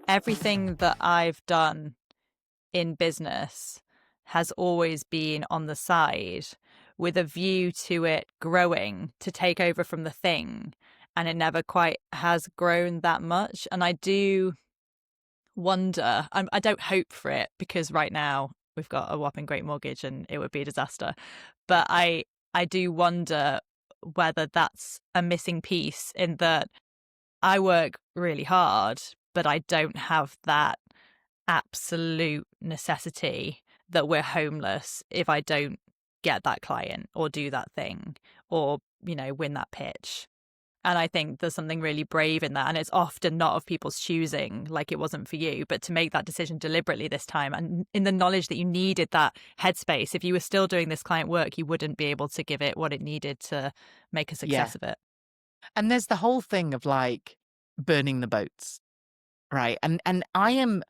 Everything that I've done in business has always been on the side with a view to it growing to take over from the thing. And it never quite has grown that much. And I do wonder, I don't hope for it because right now we've got a whopping great mortgage and it would be a disaster. But I do wonder whether that's a missing piece in that I work really hard, but I don't have that absolute necessity that we're homeless if I don't get that client or do that thing or, win that pitch. And I think there's something really brave in that. And it's often not of people's choosing, like it wasn't for you, but to make that decision deliberately this time and in the knowledge that you needed that headspace. If you were still doing this client work, you wouldn't be able to give it what it needed to make a Yeah. success of it. And there's the whole thing of like burning the boats, right? And I'm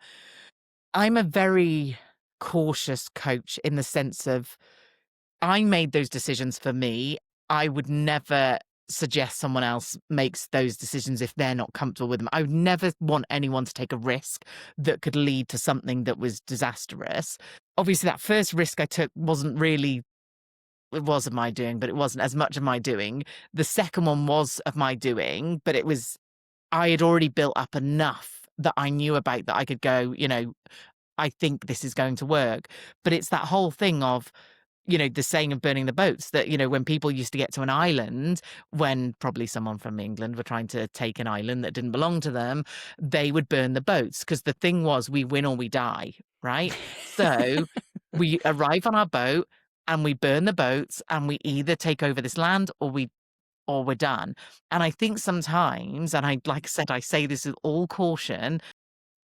a very cautious coach in the sense of I made those decisions for me. I would never suggest someone else makes those decisions if they're not comfortable with them. I would never want anyone to take a risk that could lead to something that was disastrous. Obviously, that first risk I took wasn't really, it was of my doing, but it wasn't as much of my doing. The second one was of my doing, but I had already built up enough that I knew about that I could go, I think this is going to work. But it's that whole thing of, the saying of burning the boats that, when people used to get to an island, when probably someone from England were trying to take an island that didn't belong to them, they would burn the boats because the thing was we win or we die, right? So we arrive on our boat and we burn the boats and we either take over this land or we're done. And I think sometimes, and like I said, I say this with all caution,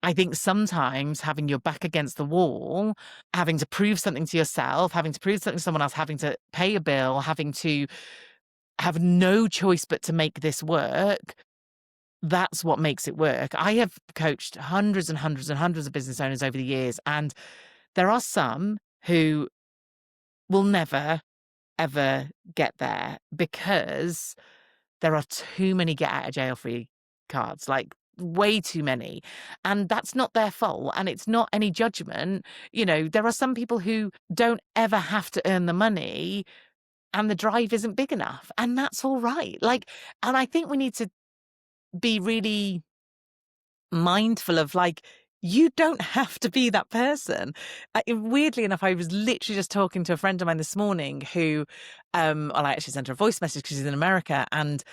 I think sometimes having your back against the wall, having to prove something to yourself, having to prove something to someone else, having to pay a bill, having to have no choice but to make this work, that's what makes it work. I have coached hundreds and hundreds and hundreds of business owners over the years, and there are some who will never, ever get there because there are too many get out of jail free cards, like way too many. And that's not their fault. And it's not any judgment. There are some people who don't ever have to earn the money and the drive isn't big enough. And that's all right. And I think we need to be really mindful of you don't have to be that person. Weirdly enough, I was literally just talking to a friend of mine this morning who, well, I actually sent her a voice message because she's in America, and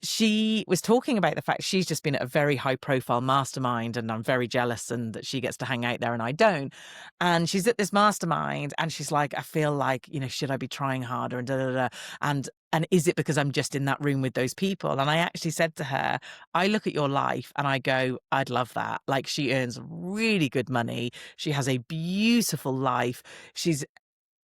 she was talking about the fact she's just been at a very high profile mastermind and I'm very jealous and that she gets to hang out there and I don't. And she's at this mastermind and she's like, I feel like, should I be trying harder and da da da. And is it because I'm just in that room with those people? And I actually said to her, I look at your life and I go, I'd love that. Like, she earns really good money. She has a beautiful life.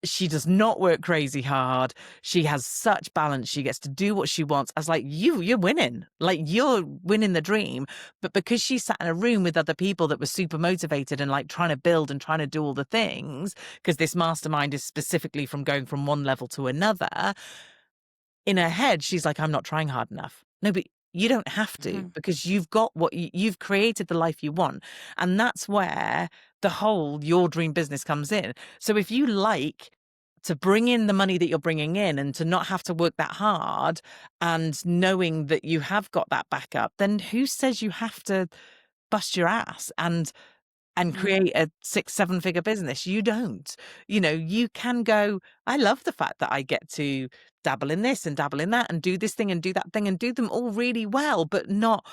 She does not work crazy hard. She has such balance. She gets to do what she wants. I was like, you're winning. Like, you're winning the dream. But because she sat in a room with other people that were super motivated and like trying to build and trying to do all the things, because this mastermind is specifically from going from one level to another, in her head, she's like, I'm not trying hard enough. No, but you don't have to because you've got you've created the life you want. And that's where the whole your dream business comes in. So if you like to bring in the money that you're bringing in and to not have to work that hard and knowing that you have got that backup, then who says you have to bust your ass and create a 6-7 figure business? You don't. You can go, I love the fact that I get to dabble in this and dabble in that and do this thing and do that thing and do them all really well, but not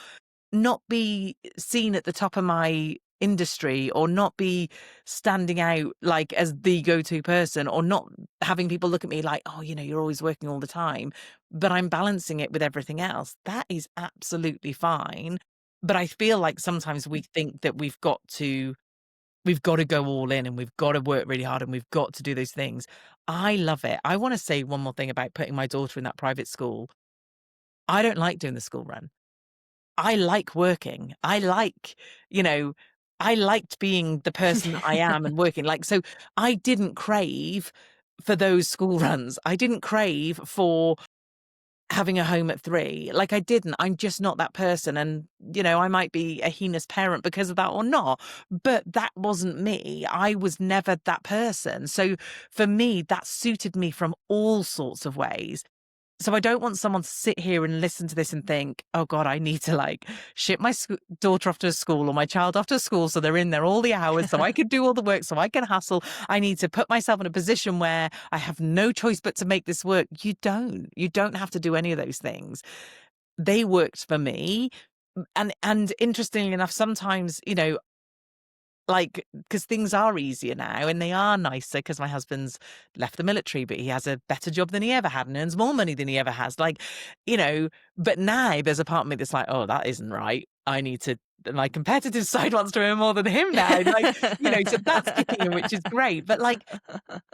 be seen at the top of my industry or not be standing out like as the go-to person or not having people look at me like, oh, you're always working all the time, but I'm balancing it with everything else. That is absolutely fine. But I feel like sometimes we think that we've got to go all in and we've got to work really hard and we've got to do those things. I love it. I want to say one more thing about putting my daughter in that private school. I don't like doing the school run. I like working. I liked being the person that I am and working. So I didn't crave for those school runs. I didn't crave for having a home at 3. Like, I didn't. I'm just not that person, and, I might be a heinous parent because of that or not, but that wasn't me. I was never that person. So, for me, that suited me from all sorts of ways. So I don't want someone to sit here and listen to this and think, "Oh god, I need to, like, ship my daughter off to school or my child off to school so they're in there all the hours so I can do all the work, so I can hustle. I need to put myself in a position where I have no choice but to make this work." You don't. You don't have to do any of those things. They worked for me. And interestingly enough, sometimes, like, because things are easier now and they are nicer because my husband's left the military, but he has a better job than he ever had and earns more money than he ever has. Like, but now there's a part of me that's like, oh, that isn't right. I need to, my competitive side wants to earn more than him now. Like, so that's kicking in, which is great. But like,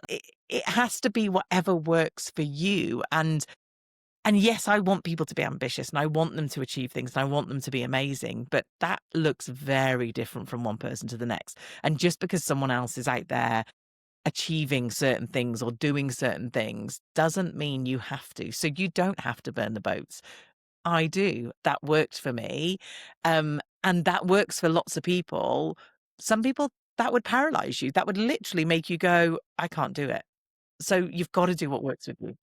it has to be whatever works for you. And yes, I want people to be ambitious and I want them to achieve things and I want them to be amazing, but that looks very different from one person to the next. And just because someone else is out there achieving certain things or doing certain things doesn't mean you have to. So you don't have to burn the boats. I do. That worked for me. And that works for lots of people. Some people, that would paralyze you. That would literally make you go, I can't do it. So you've got to do what works with you.